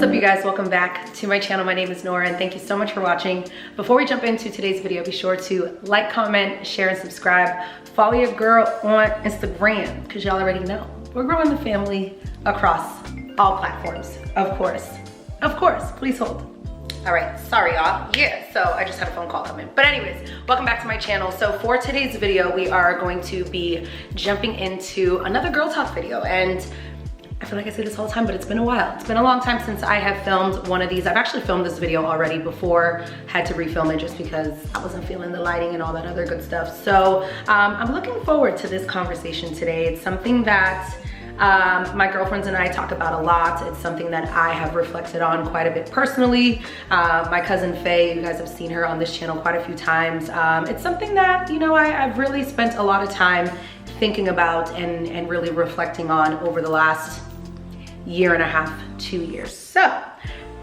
What's up, you guys? Welcome back to my channel. My name is Nora and thank you so much for watching. Before we jump into today's video, be sure to like, comment, share, and subscribe. Follow your girl on Instagram because y'all already know we're growing the family across all platforms. Of course, please hold. All right, sorry y'all. Yeah, so I just had a phone call come in. But anyways, welcome back to my channel. So for today's video, we are going to be jumping into another girl talk video. And I feel like I say this all the time, but it's been a while. It's been a long time since I have filmed one of these. I've actually filmed this video already before, had to refilm it just because I wasn't feeling the lighting and all that other good stuff. So I'm looking forward to this conversation today. It's something that my girlfriends and I talk about a lot. It's something that I have reflected on quite a bit personally. My cousin Faye, you guys have seen her on this channel quite a few times. It's something that, you know, I've really spent a lot of time thinking about and really reflecting on over the last year and a half, 2 years. So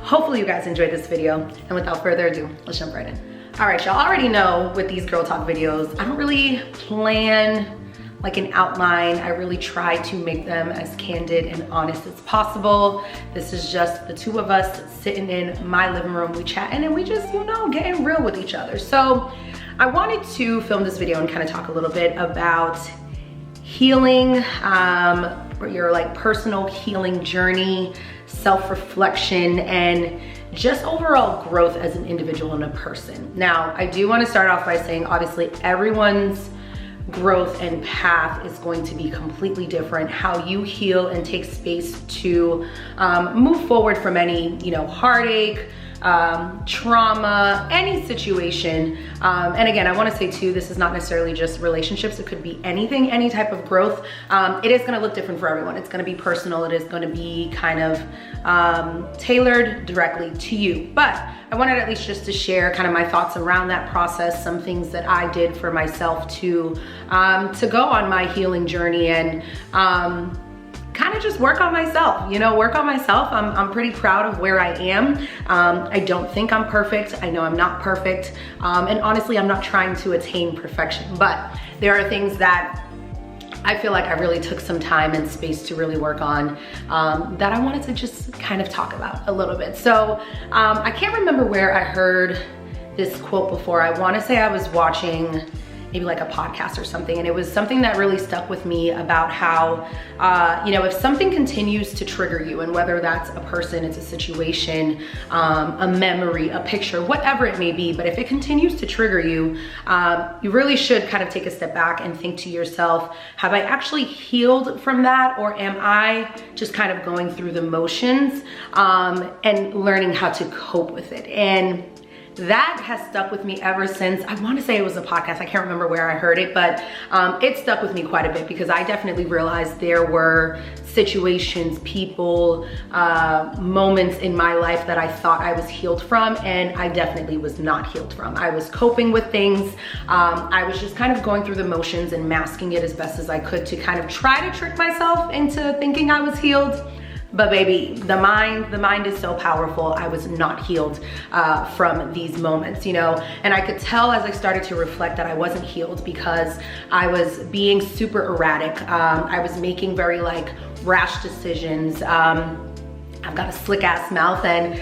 hopefully you guys enjoyed this video, and without further ado, let's jump right in. All right, y'all already know with these girl talk videos, I don't really plan like an outline. I really try to make them as candid and honest as possible. This is just the two of us sitting in my living room, we chatting, and we just, you know, getting real with each other. So I wanted to film this video and kind of talk a little bit about healing, your like personal healing journey, self-reflection, and just overall growth as an individual and a person. Now, I do want to start off by saying, obviously, everyone's growth and path is going to be completely different. How you heal and take space to move forward from any, you know, heartache, trauma, any situation. And again, I want to say too, this is not necessarily just relationships. It could be anything, any type of growth. It is going to look different for everyone. It's going to be personal. It is going to be kind of tailored directly to you. But I wanted at least just to share kind of my thoughts around that process, some things that I did for myself to go on my healing journey and kind of just work on myself, you know, work on myself. I'm pretty proud of where I am. I don't think I'm perfect. I know I'm not perfect. And honestly, I'm not trying to attain perfection, but there are things that I feel like I really took some time and space to really work on that I wanted to just kind of talk about a little bit. So I can't remember where I heard this quote before. I want to say I was watching maybe like a podcast or something, and it was something that really stuck with me about how, you know, if something continues to trigger you, and whether that's a person, it's a situation, a memory, a picture, whatever it may be, but if it continues to trigger you, you really should kind of take a step back and think to yourself, have I actually healed from that, or am I just kind of going through the motions and learning how to cope with it? And that has stuck with me ever since. I want to say it was a podcast. I can't remember where I heard it, but it stuck with me quite a bit because I definitely realized there were situations, people, moments in my life that I thought I was healed from, and I definitely was not healed from. I was coping with things. I was just kind of going through the motions and masking it as best as I could to kind of try to trick myself into thinking I was healed. But baby, the mind is so powerful. I was not healed from these moments, you know, and I could tell as I started to reflect that I wasn't healed because I was being super erratic. I was making very like rash decisions. I've got a slick ass mouth, and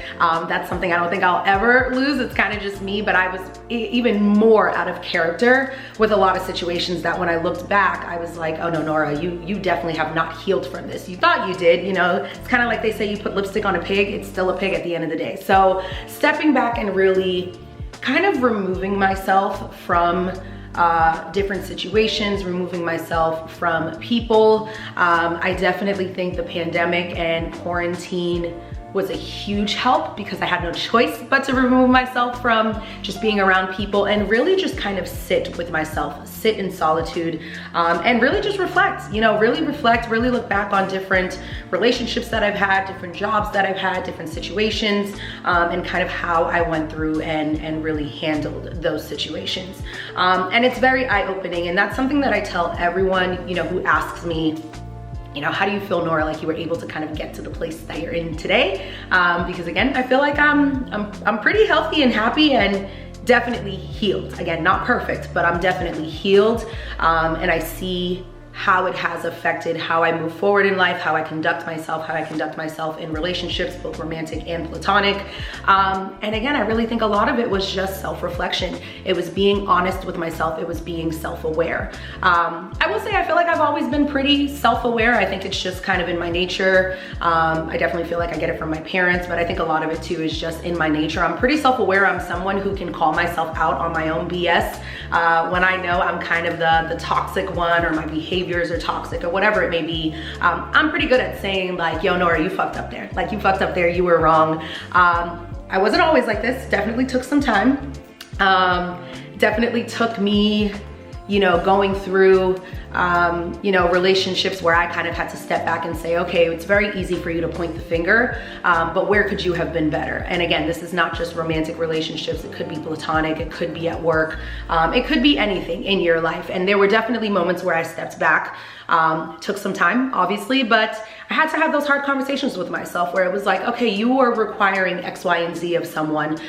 that's something I don't think I'll ever lose. It's kind of just me, but I was even more out of character with a lot of situations that when I looked back, I was like, oh no, Nora, you definitely have not healed from this. You thought you did, you know, it's kind of like they say you put lipstick on a pig, it's still a pig at the end of the day. So stepping back and really kind of removing myself from different situations, removing myself from people. I definitely think the pandemic and quarantine was a huge help because I had no choice but to remove myself from just being around people and really just kind of sit with myself, sit in solitude, and really just reflect, you know, really reflect, really look back on different relationships that I've had, different jobs that I've had, different situations, and kind of how I went through and really handled those situations. And it's very eye-opening, and that's something that I tell everyone, you know, who asks me, you know, how do you feel, Norah, like you were able to kind of get to the place that you're in today? Because again, I feel like I'm pretty healthy and happy and definitely healed. Again, not perfect, but I'm definitely healed. And I see how it has affected how I move forward in life, how I conduct myself in relationships, both romantic and platonic. And again, I really think a lot of it was just self-reflection. It was being honest with myself. It was being self-aware. I will say I feel like I've always been pretty self-aware. I think it's just kind of in my nature. I definitely feel like I get it from my parents, but I think a lot of it too is just in my nature. I'm pretty self-aware. I'm someone who can call myself out on my own BS when I know I'm kind of the toxic one, or my behaviors are toxic, or whatever it may be. I'm pretty good at saying like, yo, Norah, you fucked up there. Like, you fucked up there, you were wrong. I wasn't always like this. Definitely took some time. Definitely took me, you know, going through, you know, relationships where I kind of had to step back and say, okay, it's very easy for you to point the finger, but where could you have been better? And again, this is not just romantic relationships. It could be platonic, it could be at work, it could be anything in your life. And there were definitely moments where I stepped back, took some time, obviously, but I had to have those hard conversations with myself where it was like, okay, you are requiring X, Y, and Z of someone.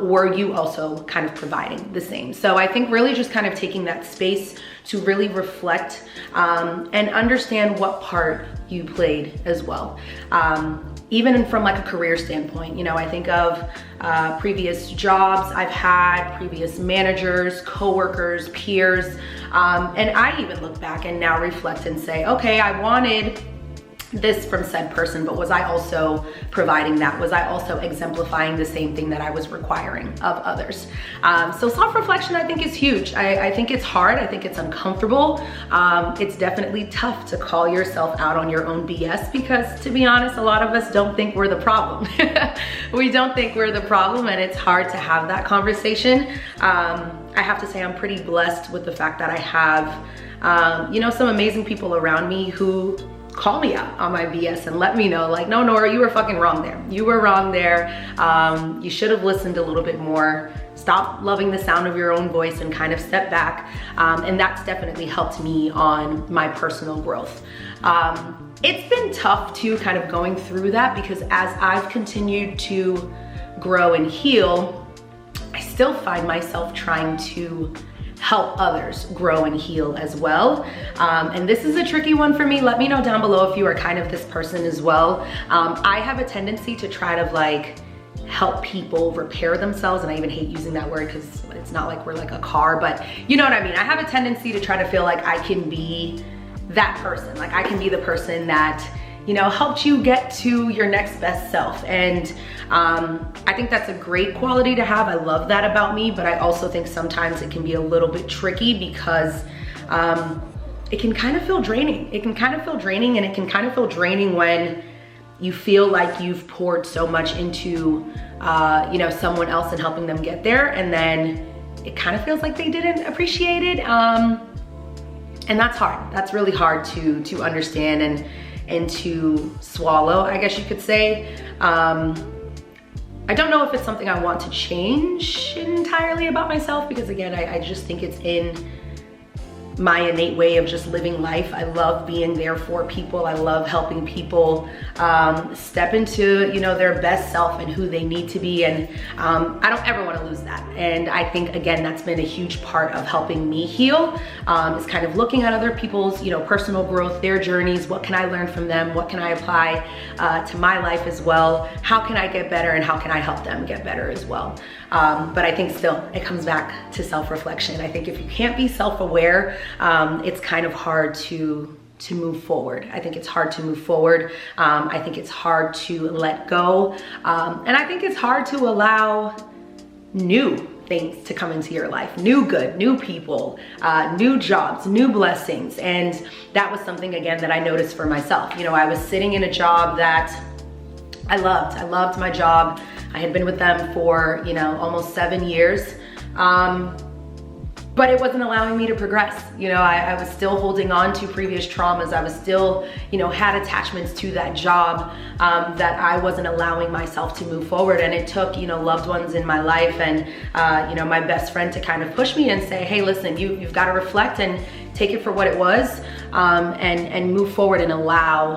Were you also kind of providing the same? So I think really just kind of taking that space to really reflect and understand what part you played as well. Even from like a career standpoint, you know, I think of previous jobs I've had, previous managers, coworkers, peers, and I even look back and now reflect and say, okay, I wanted this from said person, but was I also providing that? Was I also exemplifying the same thing that I was requiring of others? So self-reflection, I think, is huge. I think it's hard. I think it's uncomfortable. It's definitely tough to call yourself out on your own BS because, to be honest, a lot of us don't think we're the problem. We don't think we're the problem, and it's hard to have that conversation. I have to say I'm pretty blessed with the fact that I have, you know, some amazing people around me who call me out on my BS and let me know, like, no, Norah, you were fucking wrong there. You were wrong there. You should have listened a little bit more. Stop loving the sound of your own voice and kind of step back. And that's definitely helped me on my personal growth. It's been tough too, kind of going through that, because as I've continued to grow and heal, I still find myself trying to help others grow and heal as well. And this is a tricky one for me. Let me know down below if you are kind of this person as well. I have a tendency to try to like help people repair themselves, and I even hate using that word because it's not like we're like a car, but you know what I mean. I have a tendency to try to feel like I can be that person. Like I can be the person that, you know, helped you get to your next best self. And I think that's a great quality to have. I love that about me, but I also think sometimes it can be a little bit tricky because it can kind of feel draining. It can kind of feel draining, and it can kind of feel draining when you feel like you've poured so much into, you know, someone else and helping them get there, and then it kind of feels like they didn't appreciate it. And that's hard. That's really hard to understand and to swallow, I guess you could say. I don't know if it's something I want to change entirely about myself, because again, I just think it's in my innate way of just living life. I love being there for people. I love helping people step into, you know, their best self and who they need to be. And I don't ever want to lose that. And I think, again, that's been a huge part of helping me heal, is kind of looking at other people's, you know, personal growth, their journeys. What can I learn from them? What can I apply to my life as well? How can I get better, and how can I help them get better as well? But I think still it comes back to self-reflection. I think if you can't be self-aware, it's kind of hard to move forward. I think it's hard to move forward. I think it's hard to let go. And I think it's hard to allow new things to come into your life, new good, new people, new jobs, new blessings. And that was something, again, that I noticed for myself. You know, I was sitting in a job that I loved. I loved my job. I had been with them for, you know, almost 7 years. But it wasn't allowing me to progress. You know, I was still holding on to previous traumas. I was still, you know, had attachments to that job that I wasn't allowing myself to move forward. And it took, you know, loved ones in my life and, you know, my best friend to kind of push me and say, hey, listen, you've got to reflect and take it for what it was, and move forward and allow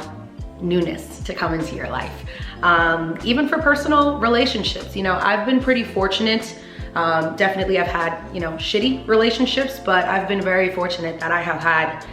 newness to come into your life. Even for personal relationships, you know, I've been pretty fortunate. Definitely I've had, you know, shitty relationships, but I've been very fortunate that I have had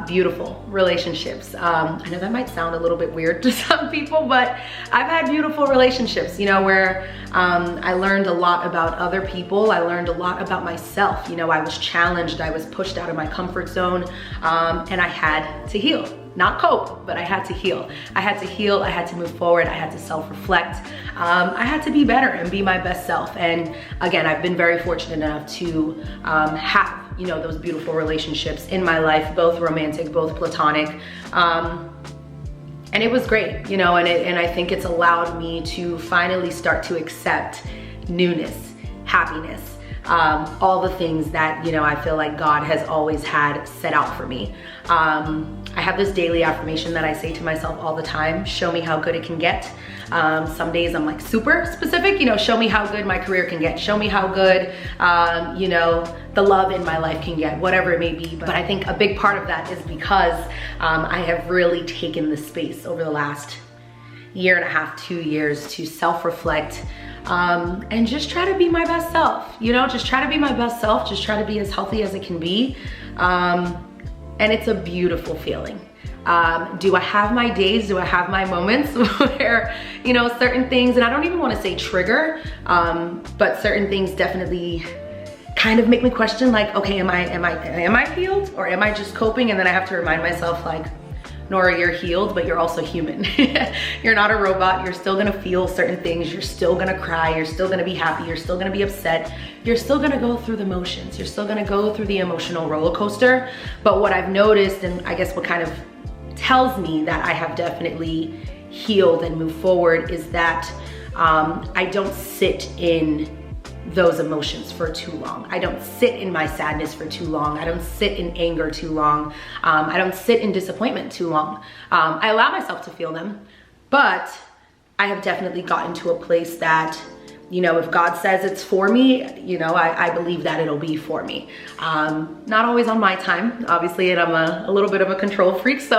beautiful relationships. I know that might sound a little bit weird to some people, but I've had beautiful relationships, you know, where I learned a lot about other people. I learned a lot about myself. You know, I was challenged, I was pushed out of my comfort zone, and I had to heal. Not cope, but I had to heal. I had to heal, I had to move forward, I had to self-reflect. I had to be better and be my best self. And again, I've been very fortunate enough to have, you know, those beautiful relationships in my life, both romantic, both platonic. And it was great, you know, and I think it's allowed me to finally start to accept newness, happiness, all the things that, you know, I feel like God has always had set out for me. I have this daily affirmation that I say to myself all the time: show me how good it can get. Some days I'm like super specific, you know, show me how good my career can get. Show me how good, you know, the love in my life can get, whatever it may be. But I think a big part of that is because I have really taken the space over the last year and a half, 2 years to self-reflect and just try to be my best self, you know, just try to be my best self, just try to be as healthy as it can be. And it's a beautiful feeling. Do I have my days? Do I have my moments where, you know, certain things, and I don't even want to say trigger, but certain things definitely kind of make me question, like, okay, am I healed, or am I just coping? And then I have to remind myself, like, Nora, you're healed, but you're also human. You're not a robot. You're still gonna feel certain things. You're still gonna cry. You're still gonna be happy. You're still gonna be upset. You're still gonna go through the motions. You're still gonna go through the emotional roller coaster. But what I've noticed, and I guess what kind of tells me that I have definitely healed and moved forward, is that I don't sit in those emotions for too long. I don't sit in my sadness for too long. I don't sit in anger too long. I don't sit in disappointment too long. I allow myself to feel them, but I have definitely gotten to a place that, you know, if God says it's for me, you know, I believe that it'll be for me. Not always on my time, obviously, and I'm a little bit of a control freak, so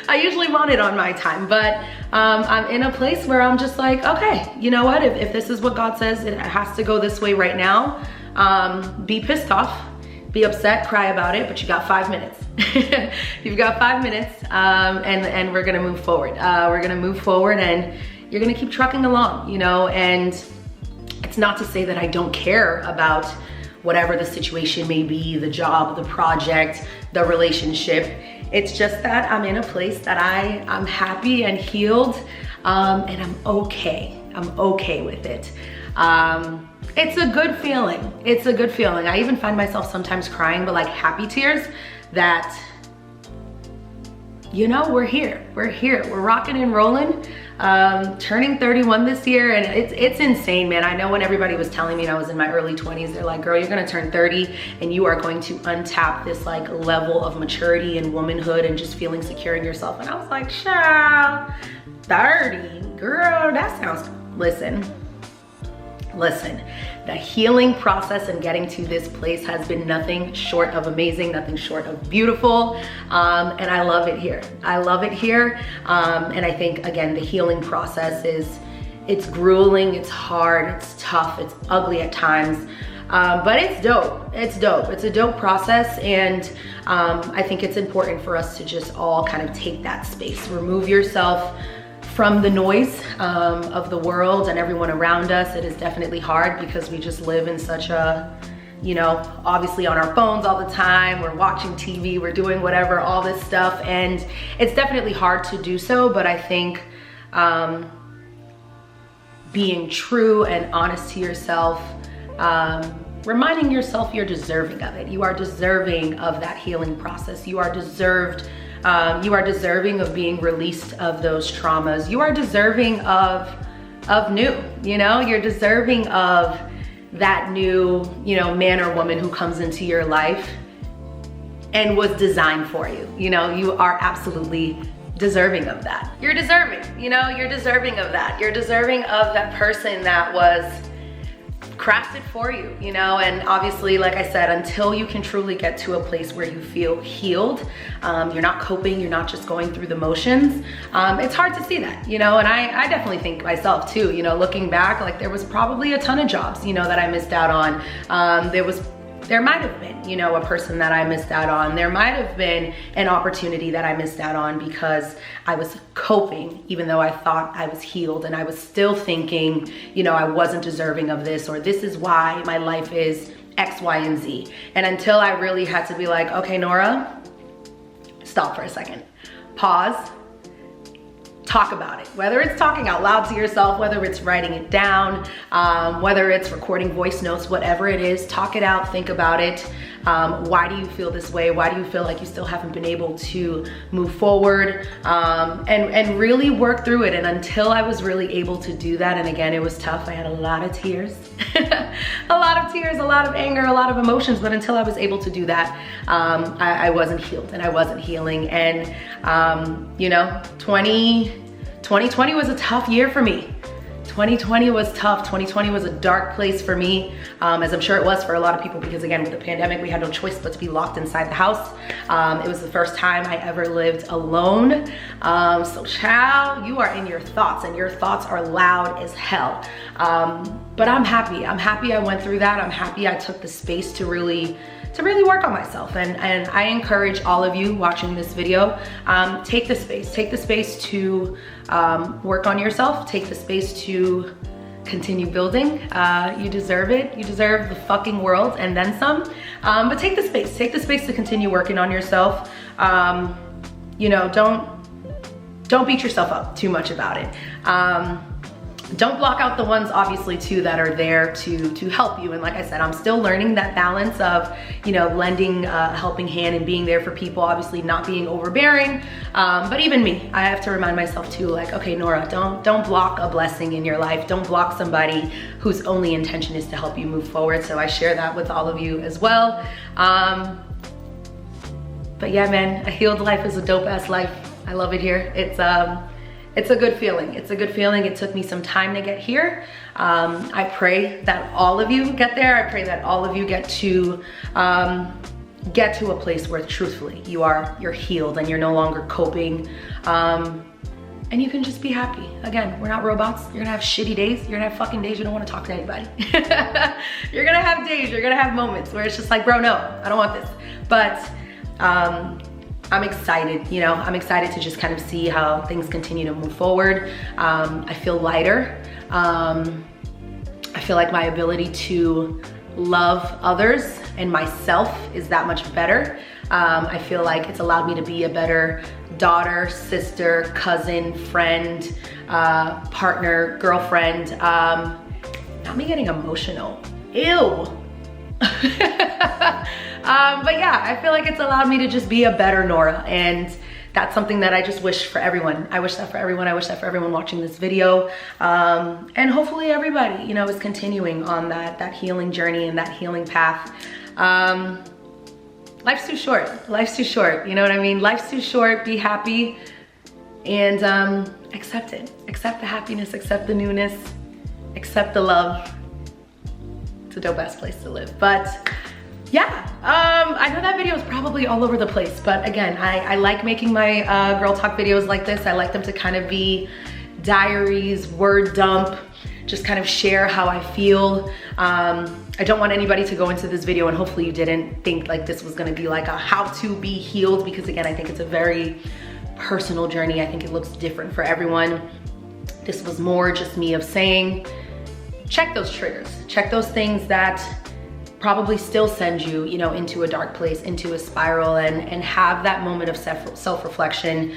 I usually want it on my time, but I'm in a place where I'm just like, okay, you know what, if this is what God says, it has to go this way right now. Be pissed off, be upset, cry about it, but you got 5 minutes. You've got 5 minutes, and we're gonna move forward. We're gonna move forward, and you're gonna keep trucking along, you know, and it's not to say that I don't care about whatever the situation may be, the job, the project, the relationship. It's just that I'm in a place that I'm happy and healed, and I'm okay. I'm okay with it. It's a good feeling. It's a good feeling. I even find myself sometimes crying, but like happy tears that, you know, we're here. We're here. We're rocking and rolling. Turning 31 this year, and it's insane, man. I know when everybody was telling me I was in my early 20s, they're like, girl, you're gonna turn 30 and you are going to untap this like level of maturity and womanhood and just feeling secure in yourself. And I was like, child, 30, girl, that sounds, listen, the healing process and getting to this place has been nothing short of amazing, nothing short of beautiful, and I love it here. I love it here, and I think, again, the healing process it's grueling, it's hard, it's tough, it's ugly at times, but it's dope. It's dope. It's a dope process, and I think it's important for us to just all kind of take that space, remove yourself from the noise of the world and everyone around us. It is definitely hard because we just live in such a, you know, obviously on our phones all the time, we're watching TV, we're doing whatever, all this stuff, and it's definitely hard to do so, but I think being true and honest to yourself, reminding yourself you're deserving of it. You are deserving of that healing process. You are deserving of being released of those traumas. You are deserving of new, you know, you're deserving of that new, you know, man or woman who comes into your life and was designed for you. You know, you are absolutely deserving of that. You're deserving, you know, you're deserving of that. You're deserving of that person that was crafted for you, you know, and obviously, like I said, until you can truly get to a place where you feel healed, you're not coping, you're not just going through the motions, it's hard to see that, you know, and I definitely think myself too, you know, looking back, like there was probably a ton of jobs, you know, that I missed out on. There was there might have been, you know, a person that I missed out on. There might have been an opportunity that I missed out on because I was coping, even though I thought I was healed, and I was still thinking, you know, I wasn't deserving of this, or this is why my life is X, Y, and Z. And until I really had to be like, okay, Norah, stop for a second, pause, talk about it. Whether it's talking out loud to yourself, whether it's writing it down, whether it's recording voice notes, whatever it is, talk it out, think about it. Why do you feel this way? Why do you feel like you still haven't been able to move forward? And really work through it. And until I was really able to do that, and again, it was tough. I had a lot of tears, a lot of tears, a lot of anger, a lot of emotions. But until I was able to do that, I wasn't healed and I wasn't healing. And, you know, 2020 was a tough year for me. 2020 was tough. 2020 was a dark place for me, as I'm sure it was for a lot of people, because again, with the pandemic, we had no choice but to be locked inside the house. It was the first time I ever lived alone. So child, you are in your thoughts, and your thoughts are loud as hell. But I'm happy. I'm happy I went through that. I'm happy I took the space to really work on myself. And I encourage all of you watching this video, take the space to work on yourself, take the space to continue building. You deserve it. You deserve the fucking world and then some. But take the space to continue working on yourself. You know, don't beat yourself up too much about it. Don't block out the ones, obviously, too, that are there to help you. And like I said, I'm still learning that balance of, you know, lending a helping hand and being there for people, obviously not being overbearing. But even me, I have to remind myself too, like, okay, Norah, don't block a blessing in your life. Don't block somebody whose only intention is to help you move forward. So I share that with all of you as well. But yeah, man, a healed life is a dope ass life. I love it here. It's a good feeling. It's a good feeling. It took me some time to get here. I pray that all of you get there. I pray that all of you get to a place where truthfully you're healed and you're no longer coping. And you can just be happy. Again, we're not robots. You're gonna have shitty days. You're gonna have fucking days you don't wanna talk to anybody. You're gonna have days, you're gonna have moments where it's just like, bro, no, I don't want this. But I'm excited, you know, I'm excited to just kind of see how things continue to move forward. I feel lighter. I feel like my ability to love others and myself is that much better. I feel like it's allowed me to be a better daughter, sister, cousin, friend, partner, girlfriend. Not me getting emotional. Ew. But yeah, I feel like it's allowed me to just be a better Norah, and that's something that I just wish for everyone. I wish that for everyone. I wish that for everyone watching this video. And hopefully everybody, you know, is continuing on that healing journey and that healing path. Life's too short. Life's too short. You know what I mean? Life's too short. Be happy and accept it. Accept the happiness, accept the newness, accept the love. It's a dope ass place to live. But yeah, I know that video is probably all over the place, but again, I like making my girl talk videos like this. I like them to kind of be diaries, word dump, just kind of share how I feel. I don't want anybody to go into this video, and hopefully you didn't think like this was gonna be like a how to be healed, because again, I think it's a very personal journey. I think it looks different for everyone. This was more just me of saying, check those triggers, check those things that probably still send you, you know, into a dark place, into a spiral, and have that moment of self-reflection.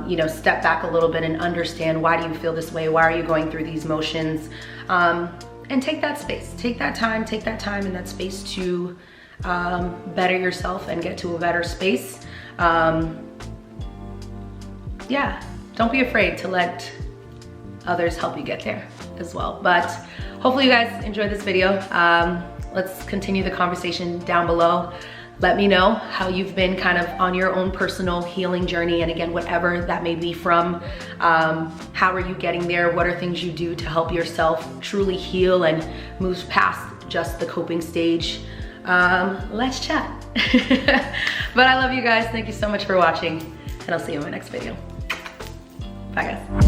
You know, step back a little bit and understand, why do you feel this way? Why are you going through these motions? And take that space, take that time and that space to better yourself and get to a better space. Yeah, don't be afraid to let others help you get there as well. But hopefully you guys enjoyed this video. Let's continue the conversation down below. Let me know how you've been kind of on your own personal healing journey, and again, whatever that may be from. How are you getting there? What are things you do to help yourself truly heal and move past just the coping stage? Let's chat. But I love you guys. Thank you so much for watching, and I'll see you in my next video. Bye guys.